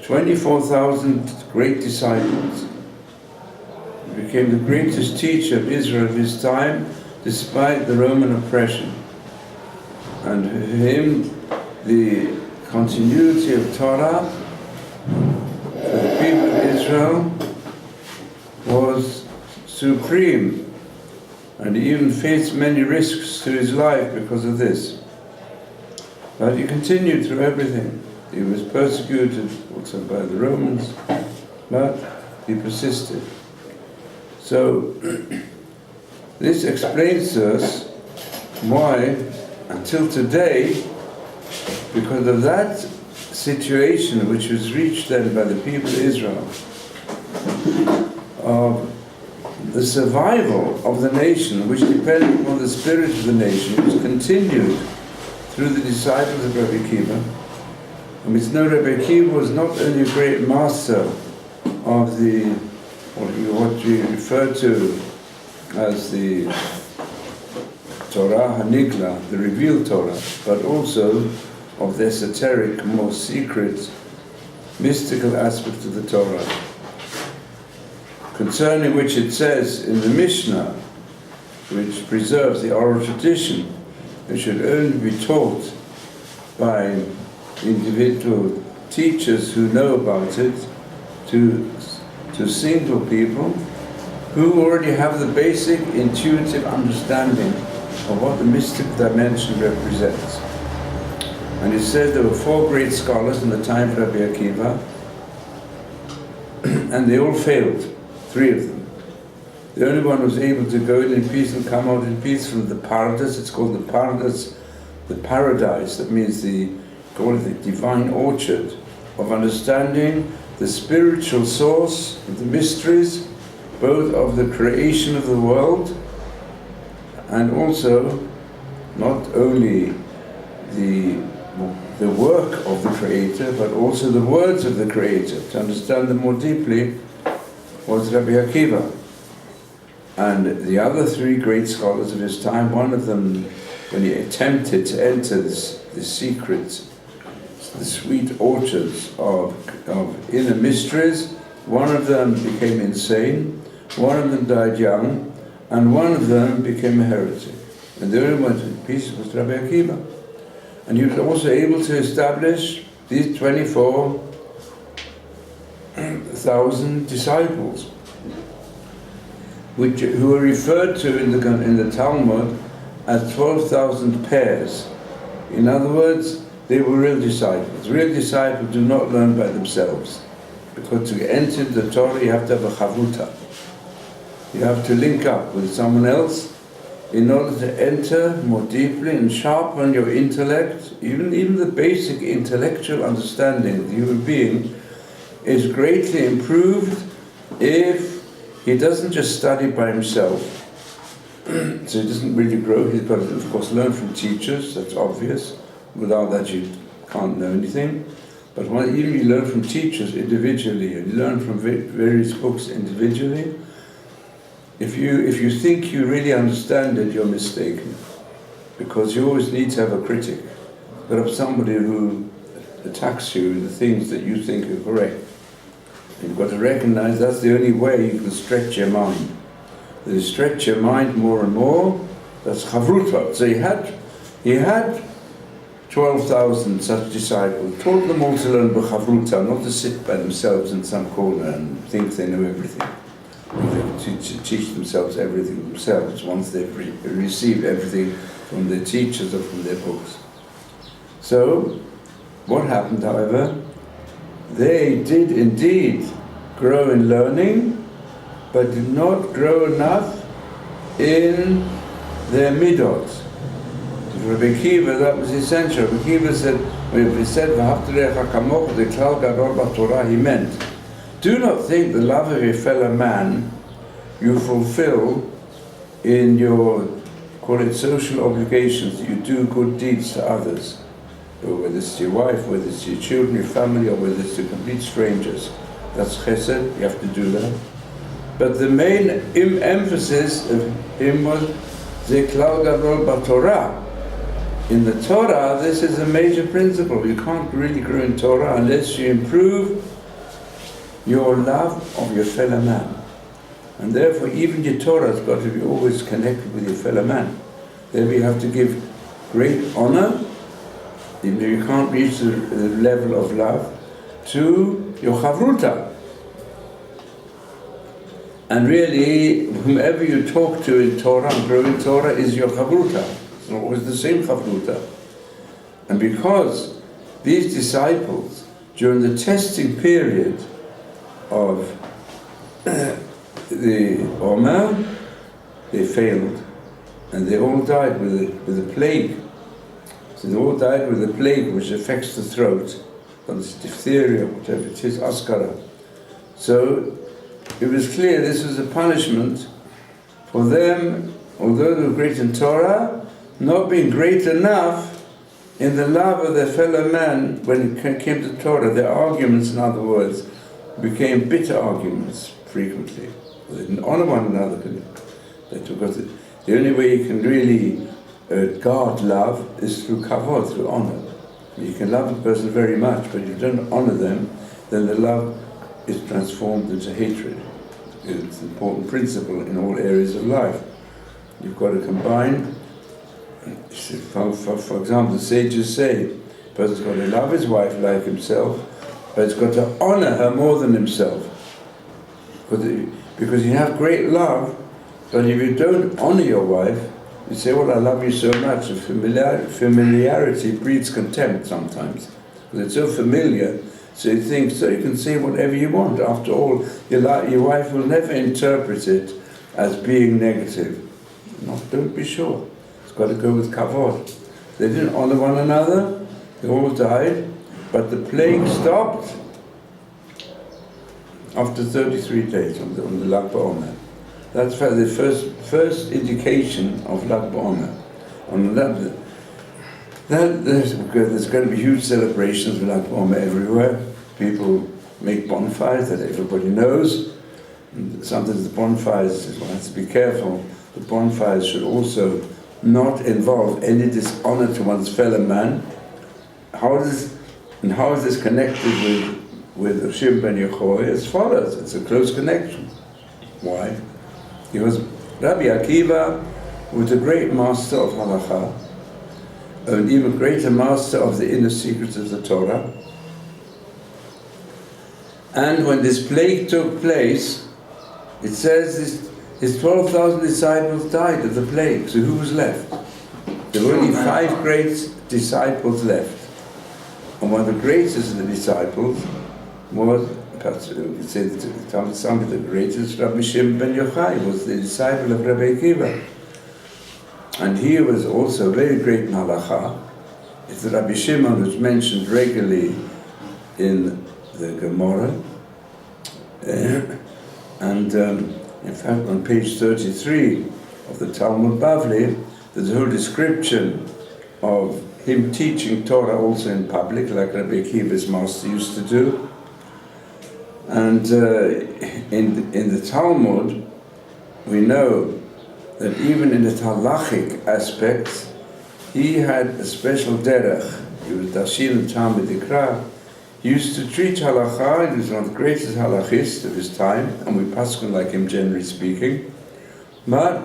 24,000 great disciples. He became the greatest teacher of Israel of his time, despite the Roman oppression. And for him, the continuity of Torah for the people of Israel was supreme, and he even faced many risks to his life because of this. But he continued through everything. He was persecuted also by the Romans, but he persisted. So this explains to us why, until today, because of that situation which was reached then by the people of Israel, of the survival of the nation, which depended upon the spirit of the nation, was continued through the disciples of Rabbi Akiva. And we know Rabbi Akiva was not only a great master of what we refer to as the Torah Hanigla, the revealed Torah, but also of the esoteric, more secret, mystical aspect of the Torah, concerning which it says in the Mishnah, which preserves the oral tradition, it should only be taught by individual teachers who know about it, to single people who already have the basic intuitive understanding of what the mystic dimension represents. And it says there were 4 great scholars in the time of Rabbi Akiva, and they all failed, 3 of them. The only one who was able to go in peace and come out in peace from the paradise, it's called the paradise, that means call it the divine orchard of understanding the spiritual source of the mysteries, both of the creation of the world, and also not only the work of the Creator, but also the words of the Creator. To understand them more deeply was Rabbi Akiva. And the other 3 great scholars of his time, one of them, when he attempted to enter the secret, the sweet orchards of inner mysteries, one of them became insane, one of them died young, and one of them became a heretic. And the only one in peace was Rabbi Akiva. And he was also able to establish these 24,000 disciples, who are referred to in the Talmud as 12,000 pairs. In other words, they were real disciples. Real disciples do not learn by themselves, because to enter the Torah you have to have a chavuta. You have to link up with someone else in order to enter more deeply and sharpen your intellect. Even the basic intellectual understanding of the human being is greatly improved if he doesn't just study by himself. So he doesn't really grow. He's got to, of course, learn from teachers, that's obvious. Without that you can't know anything. But even you learn from teachers individually, and you learn from various books individually, if you think you really understand it, you're mistaken. Because you always need to have a critic. But of somebody who attacks you in the things that you think are correct. You've got to recognize that's the only way you can stretch your mind. You stretch your mind more and more, that's chavruta. So he had 12,000 such disciples, taught them all to learn b'chavruta, not to sit by themselves in some corner and think they know everything. To teach themselves everything themselves once they've received everything from their teachers or from their books. So, what happened, however? They did indeed grow in learning, but did not grow enough in their midot. For Rabbi Akiva, that was essential. Rabbi Akiva said, when he said, "V'ahavta kamocha," the klal gadol b'Torah, he meant, do not think the love of your fellow man you fulfill in your, call it, social obligations, that you do good deeds to others. Or whether it's to your wife, whether it's to your children, your family, or whether it's to complete strangers. That's chesed, you have to do that. But the main emphasis of him was the klal gadol b'Torah. In the Torah, this is a major principle. You can't really grow in Torah unless you improve your love of your fellow man. And therefore, even your Torah has got to be always connected with your fellow man. Therefore, you have to give great honor, even though you can't reach the level of love, to your chavruta. And really, whomever you talk to in Torah and grow in Torah is your chavruta. It's not always the same chavruta. And because these disciples, during the testing period of the Omer, they failed, and they all died with a plague. So they all died with a plague which affects the throat, and it's diphtheria, whatever it is, askara. So it was clear this was a punishment for them, although they were great in Torah, not being great enough in the love of their fellow man when it came to Torah. Their arguments, in other words, became bitter arguments frequently. They didn't honor one another. Because the only way you can really guard love is through kavod, through honor. You can love a person very much, but if you don't honor them, then the love is transformed into hatred. It's an important principle in all areas of life. You've got to combine. For example, the sages say, a person's got to love his wife like himself, but he's got to honor her more than himself. Because you have great love, but if you don't honor your wife, you say, well, I love you so much. Familiarity breeds contempt sometimes. Because it's so familiar, so you think, so you can say whatever you want. After all, your wife will never interpret it as being negative. No, don't be sure. It's got to go with kavod. They didn't honor one another, they all died, but the plague stopped after 33 days on the Lag BaOmer. That's the first indication of Lag BaOmer. On that, there's going to be huge celebrations with Lag BaOmer everywhere. People make bonfires that everybody knows. And sometimes the bonfires, one has to be careful. The bonfires should also not involve any dishonor to one's fellow man. How is this connected with Shim ben Yochai? As follows: it's a close connection. Why? Because Rabbi Akiva was a great master of halacha, an even greater master of the inner secrets of the Torah. And when this plague took place, it says his 12,000 disciples died of the plague. So who was left? There were only 5 great disciples left. And one of the greatest of the disciples was, perhaps we could say that some of the greatest, Rabbi Shimon ben Yochai, was the disciple of Rabbi Akiva. And he was also very great in halacha. It's the Rabbi Shimon who's mentioned regularly in the Gemara. In fact, on page 33 of the Talmud Bavli, there's a whole description of him teaching Torah also in public, like Rabbi Akiva's master used to do. And in the Talmud, we know that even in the halachic aspects, he had a special derech. He was Dashin and Talmud Ikra. He used to treat halacha. He was one of the greatest halachists of his time, and we paskin like him, generally speaking. But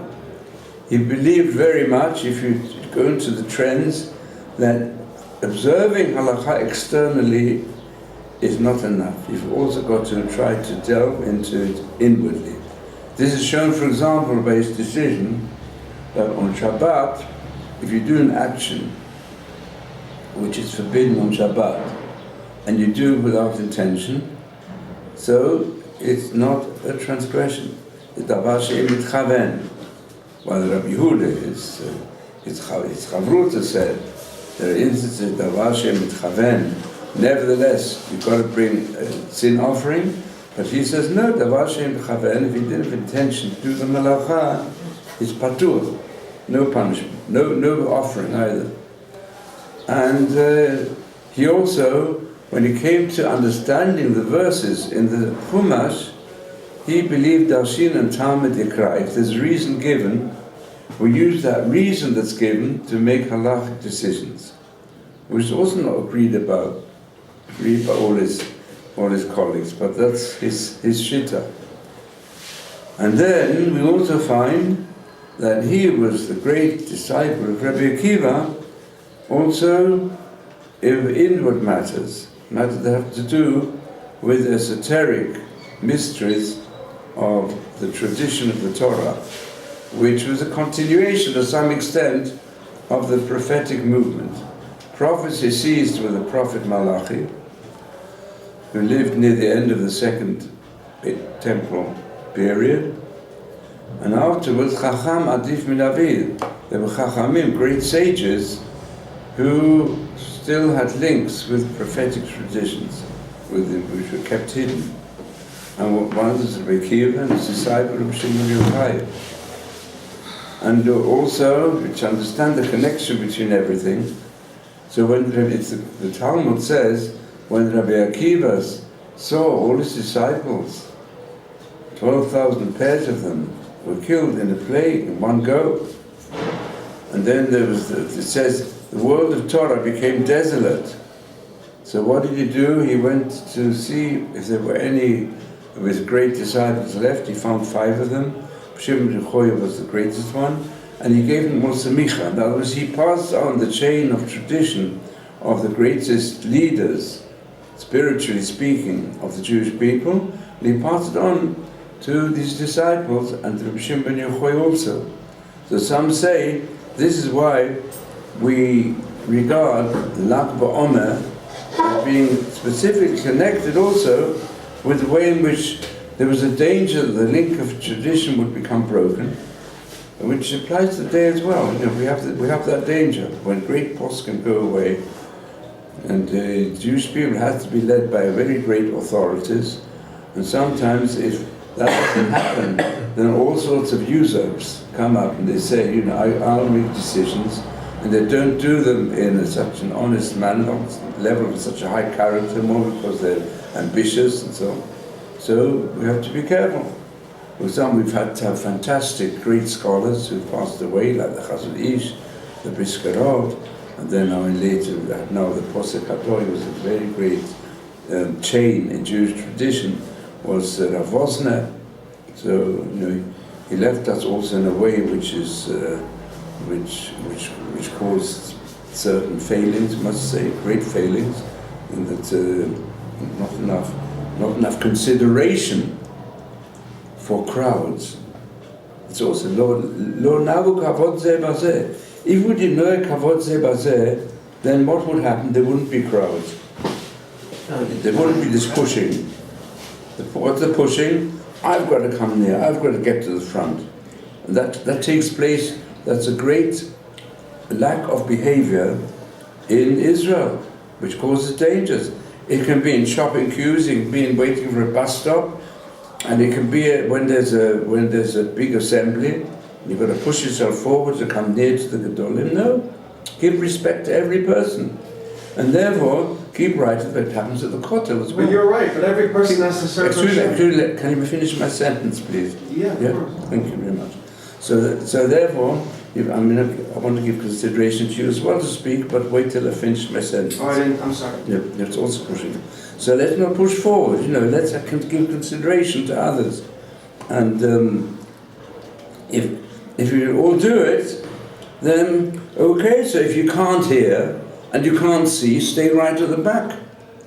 he believed very much, if you go into the trends, that observing halacha externally is not enough. You've also got to try to delve into it inwardly. This is shown, for example, by his decision that on Shabbat, if you do an action which is forbidden on Shabbat, and you do it without intention, so it's not a transgression. The Dvar she'em mitchaven. While Rabbi Yehuda, it's Chavruta said, there are instances Dvar she'em mitchaven. Nevertheless, you've got to bring a sin offering. But he says, no, Dvar she'em mitchaven, if he didn't have intention to do the malacha, it's patur. No punishment, no offering either. And he also, when he came to understanding the verses in the Chumash, he believed Darshin and Talmud Ikra. If there's reason given, we use that reason that's given to make halachic decisions, which is also not agreed by all his all his colleagues, but that's his shita. And then we also find that he was the great disciple of Rabbi Akiva, also in inward matters that have to do with esoteric mysteries of the tradition of the Torah, which was a continuation to some extent of the prophetic movement. Prophecy ceased with the prophet Malachi, who lived near the end of the second temple period, and afterwards Chacham Adif Min Aviv. There were Chachamim, great sages, who still had links with prophetic traditions, which were kept hidden. And one was Rabbi Akiva and his disciple of Shimon Yochai. And also, to understand the connection between everything. So when the Talmud says, when Rabbi Akiva saw all his disciples, 12,000 pairs of them were killed in a plague in one go. And then there was, it says, the world of Torah became desolate. So what did he do? He went to see if there were any of his great disciples left. He found 5 of them. Shimon Yochai was the greatest one. And he gave them also semicha. In other words, he passed on the chain of tradition of the greatest leaders, spiritually speaking, of the Jewish people. And he passed it on to these disciples and to Shimon Yochai also. So some say this is why we regard Lag BaOmer as being specifically connected also with the way in which there was a danger that the link of tradition would become broken, which applies today as well. You know, we have that danger when great poskim go away, and Jewish people have to be led by very great authorities. And sometimes, if that doesn't happen, then all sorts of usurps come up and they say, you know, I'll make decisions, and they don't do them in such an honest manner, level of such a high character, more because they're ambitious and so on. So we have to be careful. For example, we've had to have fantastic, great scholars who passed away, like the Chazon Ish, the Briskerov, and then now the Posek HaTorah was a very great chain in Jewish tradition, was Rav Wosner. So, you know, he left us also in a way which is which caused certain failings, I must say, great failings, in that not enough consideration for crowds. It's also lo nagu kavod zeh bazeh. If we didn't know kavod zeh bazeh, then what would happen? There wouldn't be crowds. There wouldn't be this pushing. What's the pushing? I've got to come near. I've got to get to the front. And that takes place. That's a great lack of behavior in Israel, which causes dangers. It can be in shopping queues, it can be in waiting for a bus stop, and it can be when there's a big assembly. You've got to push yourself forward to come near to the Gedolim. No, give respect to every person, and therefore keep right as it happens at the Kotel as well. But you're right. But every person has to serve. Can you finish my sentence, please? Yeah, of course. Thank you very much. So therefore, I want to give consideration to you as well to speak, but wait till I finish my sentence. Oh, I'm sorry. Yeah, it's also pushing. So let's not push forward, you know, let's give consideration to others. And if you all do it, then okay, so if you can't hear and you can't see, stay right at the back.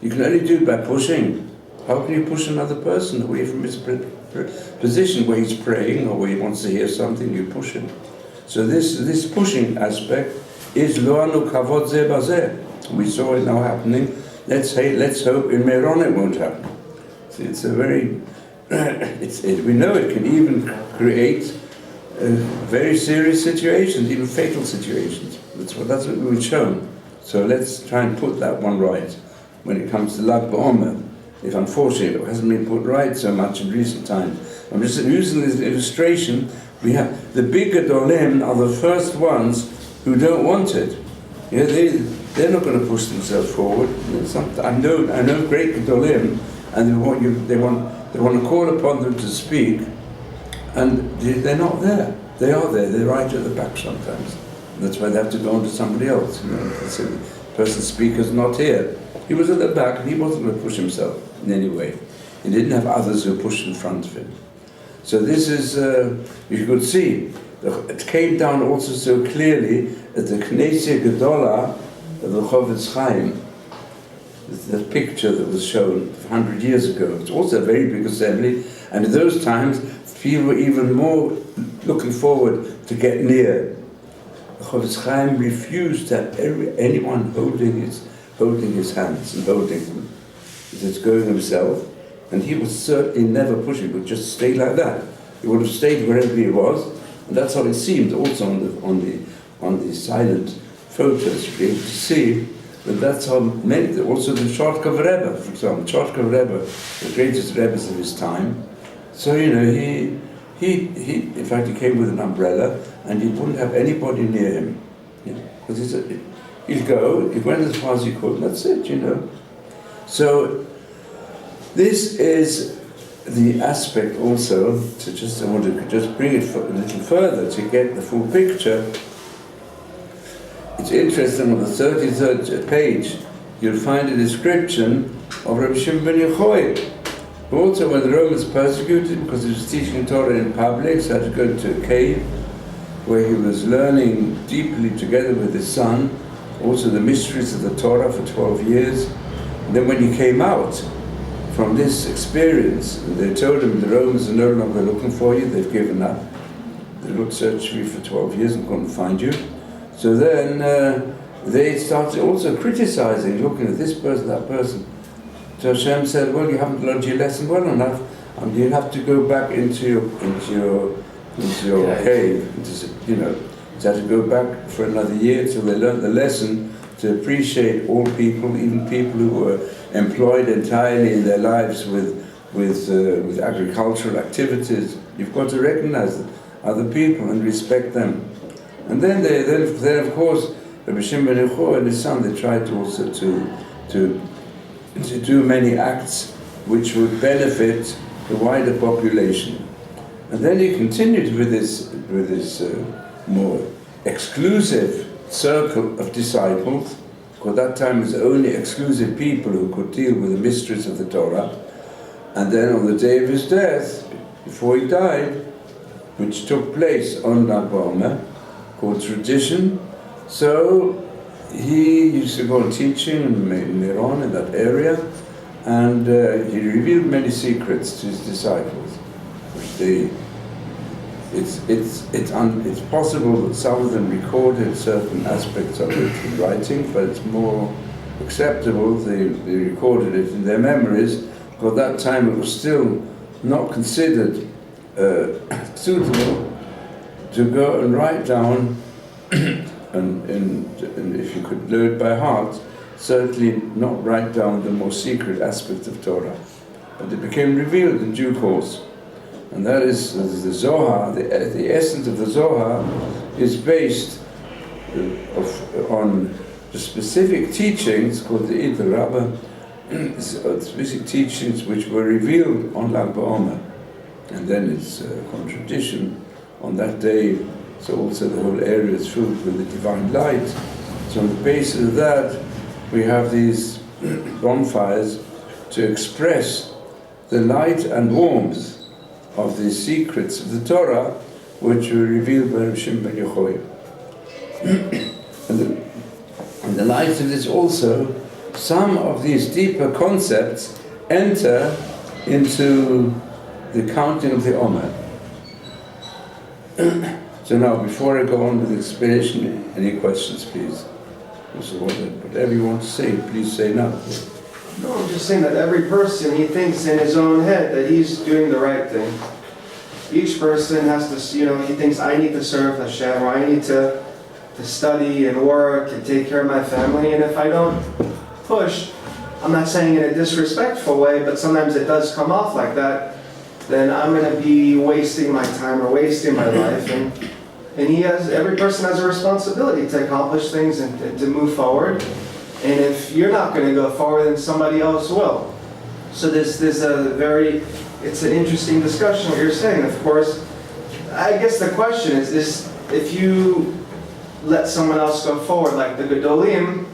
You can only do it by pushing. How can you push another person away from his position where he's praying or where he wants to hear something? You push him. So this pushing aspect is lo anu kavod zeh bazeh. We saw it now happening. Let's hope in Meron it won't happen. It's a very we know it can even create very serious situations, even fatal situations. That's what we've shown. So let's try and put that one right when it comes to Lag BaOmer. If unfortunately it hasn't been put right so much in recent times. I'm just using this illustration. We have the big Gedolim are the first ones who don't want it. You know, they're not going to push themselves forward. I know great Gedolim, and they want to call upon them to speak, and they're not there. They are there. They're right at the back sometimes. That's why they have to go on to somebody else. You know, the person speaker's not here. He was at the back and he wasn't going to push himself in any way. He didn't have others who pushed in front of him. So this is, you could see, it came down also so clearly at the Knesset Gedolah of the Horovitz, the picture that was shown 100 years ago. It's also a very big assembly, and in those times, people were even more looking forward to get near. Horovitz refused to have anyone holding his hands and holding them. He was going himself, and he was certainly never pushing, but just stay like that. He would have stayed wherever he was, and that's how it seemed also on the silent photos. You'll be able to see that that's how many, also the Shortkov Rebbe, for example, Shortkov Rebbe, the greatest Rebbes of his time. So, you know, he in fact, he came with an umbrella, and he wouldn't have anybody near him. Because he said, he'd go, he went as far as he could, and that's it, you know. So, this is the aspect also, I want to just bring it a little further to get the full picture. It's interesting, on the 33rd page, you'll find a description of Rabbi Shimon ben Yochai, who also, when the Romans persecuted him because he was teaching Torah in public, so had to go to a cave where he was learning deeply together with his son, also the mysteries of the Torah for 12 years. And then when he came out from this experience, and they told him the Romans are no longer looking for you, they've given up. They looked searched for you for 12 years and couldn't find you. So then they started also criticizing, looking at this person, that person. So Hashem said, well, you haven't learned your lesson well enough, and you have to go back into your cave. You know, you have to go back for another year till they learned the lesson to appreciate all people, even people who were employed entirely in their lives with agricultural activities. You've got to recognize other people and respect them. And then of course, Rabbi Shimon ben Yochai and his son, they tried to also to do many acts which would benefit the wider population. And then he continued with this more exclusive circle of disciples, because that time it was only exclusive people who could deal with the mysteries of the Torah. And then on the day of his death, before he died, which took place on Lag BaOmer, called tradition, so he used to go on teaching in Miron, in that area, and he revealed many secrets to his disciples. It's possible that some of them recorded certain aspects of it in writing, but it's more acceptable they recorded it in their memories, because at that time it was still not considered suitable to go and write down, and if you could learn it by heart, certainly not write down the more secret aspects of Torah. But it became revealed in due course. And that is the Zohar, the essence of the Zohar is based on the specific teachings called the Idul Rabbah, specific teachings which were revealed on Lag BaOmer. And then it's on tradition on that day, so also the whole area is filled with the divine light. So on the basis of that, we have these bonfires to express the light and warmth of the secrets of the Torah, which were revealed by Rabbi Shimon ben Yochai. And the light of this also, some of these deeper concepts enter into the counting of the Omer. So now, before I go on with the explanation, any questions, please? So whatever you want to say, please say now. No, I'm just saying that every person, he thinks in his own head that he's doing the right thing. Each person has to, he thinks, I need to serve Hashem, or I need to study and work and take care of my family, and if I don't push, I'm not saying in a disrespectful way, but sometimes it does come off like that, then I'm going to be wasting my time or wasting my life. And every person has a responsibility to accomplish things and to move forward. And if you're not going to go forward, then somebody else will. So it's an interesting discussion what you're saying. Of course, I guess the question is if you let someone else go forward, like the Gedolim,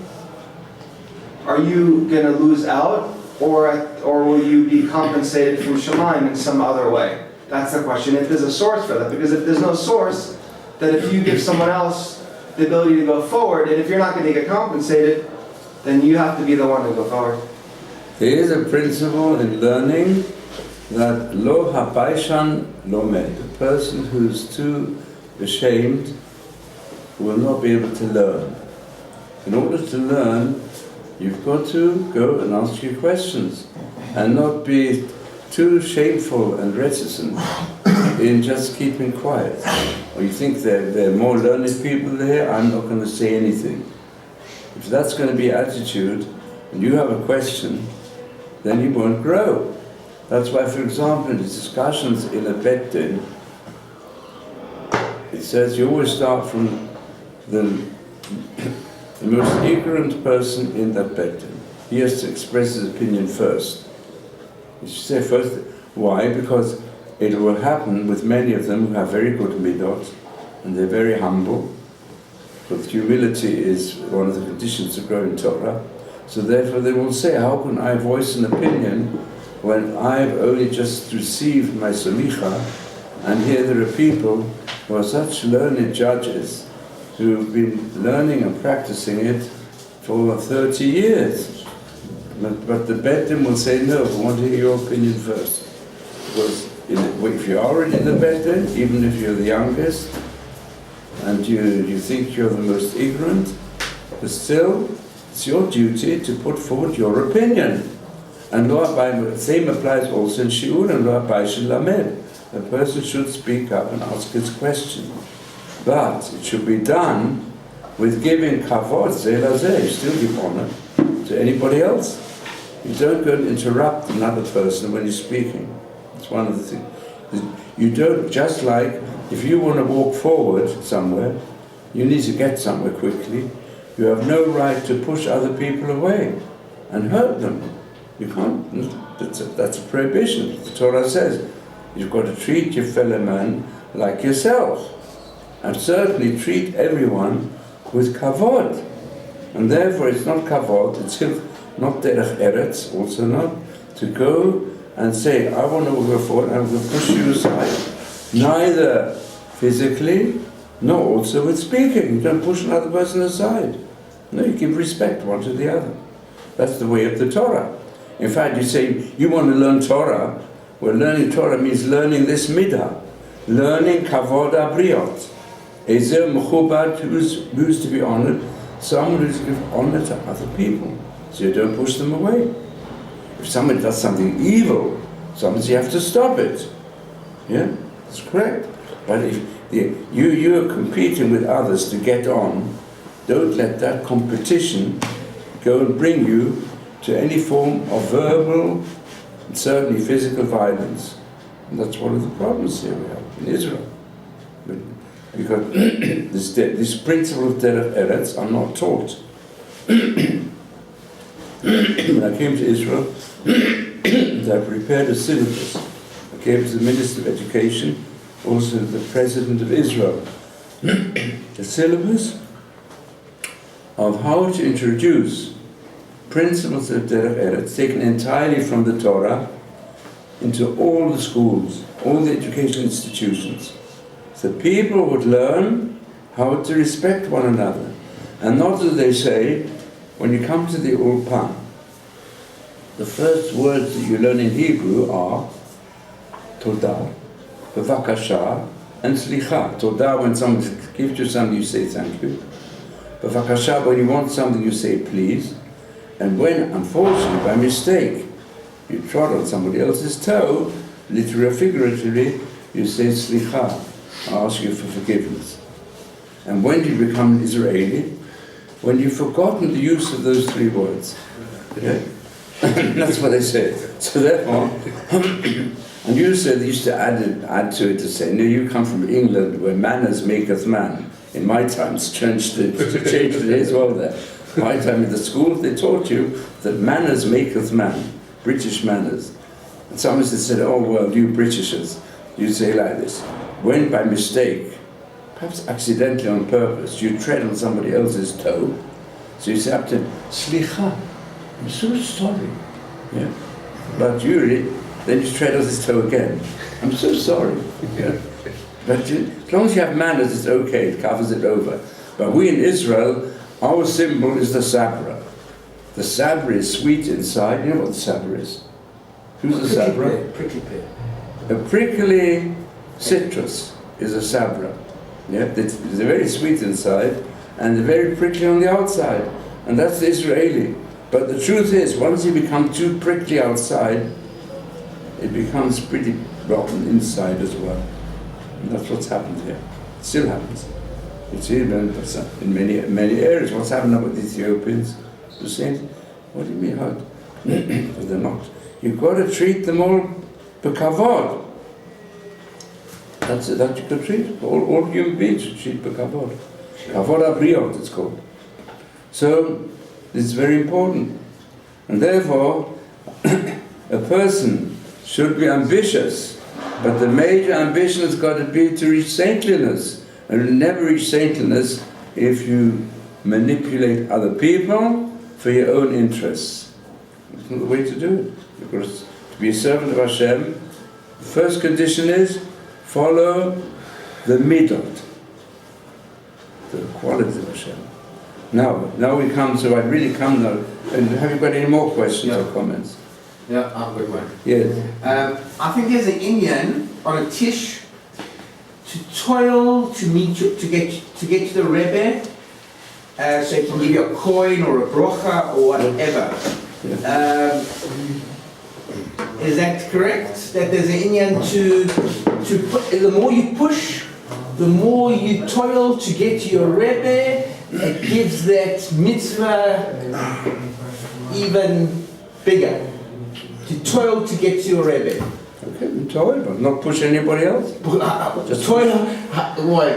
are you going to lose out, or will you be compensated from Shamayim in some other way? That's the question, if there's a source for that. Because if there's no source, then if you give someone else the ability to go forward, and if you're not going to get compensated, then you have to be the one to go forward. There is a principle in learning that lo hapaishan lomed, the person who's too ashamed will not be able to learn. In order to learn, you've got to go and ask your questions and not be too shameful and reticent in just keeping quiet. Or you think there are more learned people here, I'm not going to say anything. If that's going to be attitude, and you have a question, then you won't grow. That's why, for example, in the discussions in a Bet Din, it says you always start from the most ignorant person in that Bet Din. He has to express his opinion first. You should say first, why? Because it will happen with many of them who have very good midot, and they're very humble. But humility is one of the conditions to grow in Torah. So therefore they will say, how can I voice an opinion when I've only just received my salicha, and here there are people who are such learned judges who've been learning and practicing it for 30 years. But the Bet Din will say, no, we want to hear your opinion first. Because if you're already in the Bet Din, even if you're the youngest, and you think you're the most ignorant, but still, it's your duty to put forward your opinion. And the same applies also in Shi'ur and Lo Hapaishan Lamed. A person should speak up and ask his question. But it should be done with giving kavod, zeh lazeh. You still give honor to anybody else. You don't go and interrupt another person when you're speaking. It's one of the things. You don't, just like if you want to walk forward somewhere, you need to get somewhere quickly. You have no right to push other people away and hurt them. You can't, that's a prohibition. The Torah says, you've got to treat your fellow man like yourself. And certainly treat everyone with kavod. And therefore it's not kavod, it's not derech eretz, also not, to go and say, I want to go forward, I'm going to push you aside. Neither physically, nor also with speaking. You don't push another person aside. No, you give respect one to the other. That's the way of the Torah. In fact, you say, you want to learn Torah. Well, learning Torah means learning this midah. Learning kavod abriot. Ezer mechubad, who's to be honored? Someone who's to give honor to other people. So you don't push them away. If someone does something evil, sometimes you have to stop it. Yeah, that's correct. But if you're competing with others to get on, don't let that competition go and bring you to any form of verbal and certainly physical violence. And that's one of the problems here we have in Israel. Because this principle of derech eretz are not taught. When I came to Israel, I prepared a syllabus. I came to the Minister of Education, also the President of Israel. A syllabus of how to introduce principles of derech eretz taken entirely from the Torah into all the schools, all the educational institutions. So people would learn how to respect one another. And not as they say, when you come to the Ulpan, the first words that you learn in Hebrew are Todah, Bevakasha, and Slicha. Todah, when someone gives you something, you say thank you. Bevakasha, when you want something, you say please. And when, unfortunately, by mistake, you trod on somebody else's toe, literally or figuratively, you say Slicha. I ask you for forgiveness. And when do you become an Israeli? When you've forgotten the use of those three words. Okay? That's what they say. So therefore, and you said they used to add to it to say, no, you come from England where manners maketh man. In my time, it's changed it as well there. My time in the school, they taught you that manners maketh man. British manners. And someone said, oh, well, you Britishers, you say like this. When by mistake, perhaps accidentally on purpose, you tread on somebody else's toe, so you say up to Slicha. I'm so sorry. Yeah. But Yuri, then you tread on his toe again. I'm so sorry. Yeah. But as long as you have manners, it's okay, it covers it over. But we in Israel, our symbol is the sabra. The sabra is sweet inside. You know what the sabra is? Who's the sabra? Prickly pear. A prickly citrus is a sabra. Yeah, it's very sweet inside and very prickly on the outside. And that's the Israeli. But the truth is, once you become too prickly outside, it becomes pretty rotten inside as well. And that's what's happened here. It still happens. You see, in many areas, what's happened now with the Ethiopians? The same. What do you mean? How? But they're not. You've got to treat them all bekavod. That's it. That you could treat all human beings should treat bekavod. Kavod abriot, it's called. So this is very important, and therefore a person should be ambitious. But the major ambition has got to be to reach saintliness. And you'll never reach saintliness if you manipulate other people for your own interests. That's not the way to do it. Because to be a servant of Hashem, the first condition is follow the midot, the qualities of Hashem. Now we come to, and have you got any more questions or comments? Yeah, I've got one. Yes. I think there's an Indian on a tish to toil to meet you, to get to the Rebbe, so he can give you a coin or a brocha or whatever. Yeah. Is that correct? That there's an Indian to put, the more you push, the more you toil to get to your Rebbe, it gives that mitzvah even bigger. To toil to get to your Rebbe. Okay, toil, but not push anybody else. Just toil. What?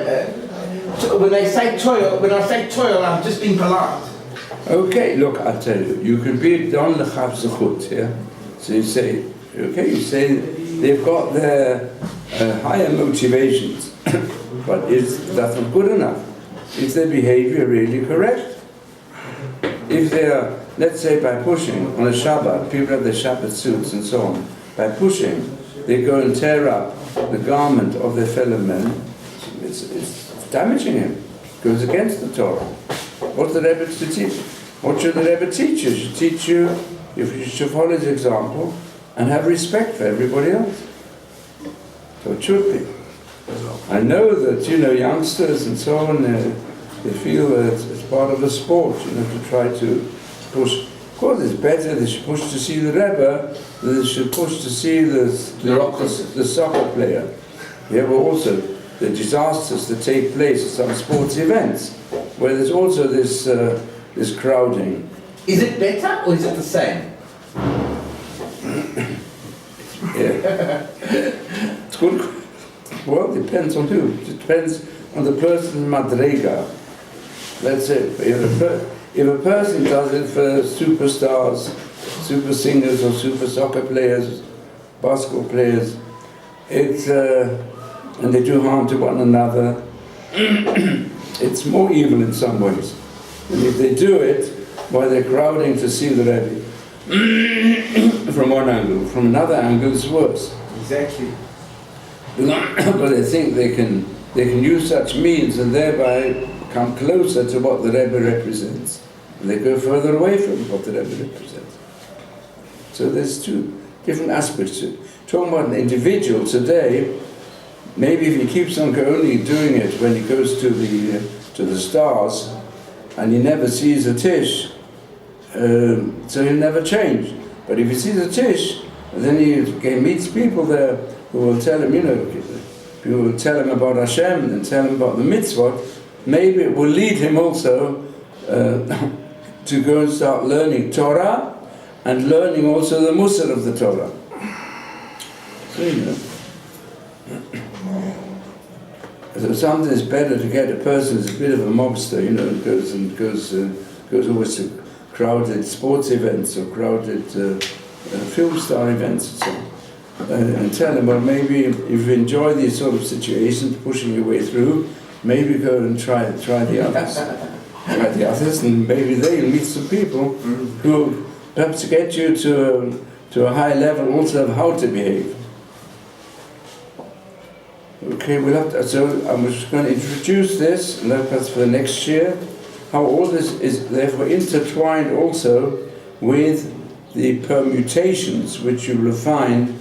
When I say toil, I'm just being polite. Okay, look, I'll tell you. You can be don lechav zechut, yeah. So you say, they've got their higher motivations, but that's not good enough. Is their behavior really correct? If they are, let's say by pushing on a Shabbat, people have their Shabbat suits and so on. By pushing, they go and tear up the garment of their fellow man. It's damaging him. It goes against the Torah. What's the Rebbe to teach? What should the Rebbe teach you? He should teach you, if you should follow his example and have respect for everybody else. So it should be. I know that, youngsters and so on, they feel that it's part of the sport, to try to push. Of course, it's better they should push to see the Rebbe than they should push to see the soccer player. Yeah, but also the disasters that take place at some sports events, where there's also this crowding. Is it better or is it the same? Yeah. It's good. Well, it depends on who. It depends on the person's madrega. Let's say, if a person does it for superstars, super singers or super soccer players, basketball players, and they do harm to one another, it's more evil in some ways. And if they do it while they're crowding to see the Rebbe, from one angle, from another angle it's worse. Exactly. But they think they can use such means and thereby come closer to what the Rebbe represents. And they go further away from what the Rebbe represents. So there's two different aspects to it. Talking about an individual today, maybe if he keeps on only doing it when he goes to the stars and he never sees a tish, so he'll never change. But if he sees a tish, then he meets people there who will tell him, people will tell him about Hashem and tell him about the mitzvot. Maybe it will lead him also to go and start learning Torah and learning also the Musar of the Torah. So, so sometimes it's better to get a person who's a bit of a mobster, goes always to crowded sports events or crowded film star events and so on. And tell them, well, maybe if you enjoy these sort of situations, pushing your way through, maybe go and try the others. Try the others, and maybe they'll meet some people who perhaps to get you to a higher level also of how to behave. Okay, we'll have to, so I'm just going to introduce this, and that's for the next year, how all this is therefore intertwined also with the permutations which you will find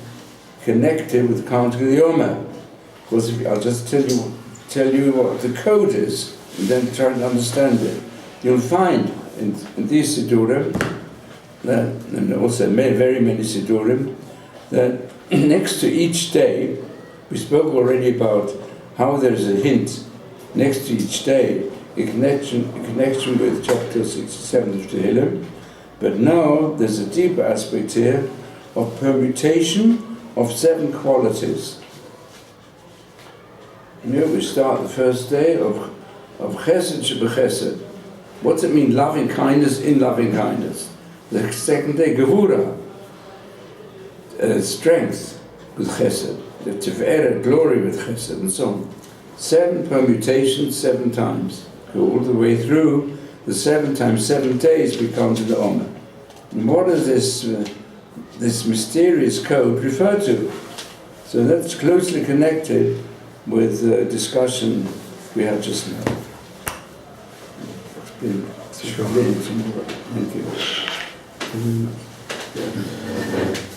connected with counting the Yoma. Because I'll just tell you what the code is, and then try and understand it. You'll find in these Sidurim, and also very many Sidurim, that next to each day, we spoke already about how there is a hint next to each day, in connection with chapter 67 of Tehillim, but now there's a deeper aspect here of permutation of 7 qualities. We start the first day of Chesed Shebechesed. What's it mean? Loving kindness in loving kindness. The second day, Gevura, strength with Chesed. The Tiferet, glory with Chesed, and so on. 7 permutations, 7 times. Go all the way through the 7 times 7 days we count in the Omer. And what does this mysterious code refer to? So that's closely connected with the discussion we had just now. Thank you.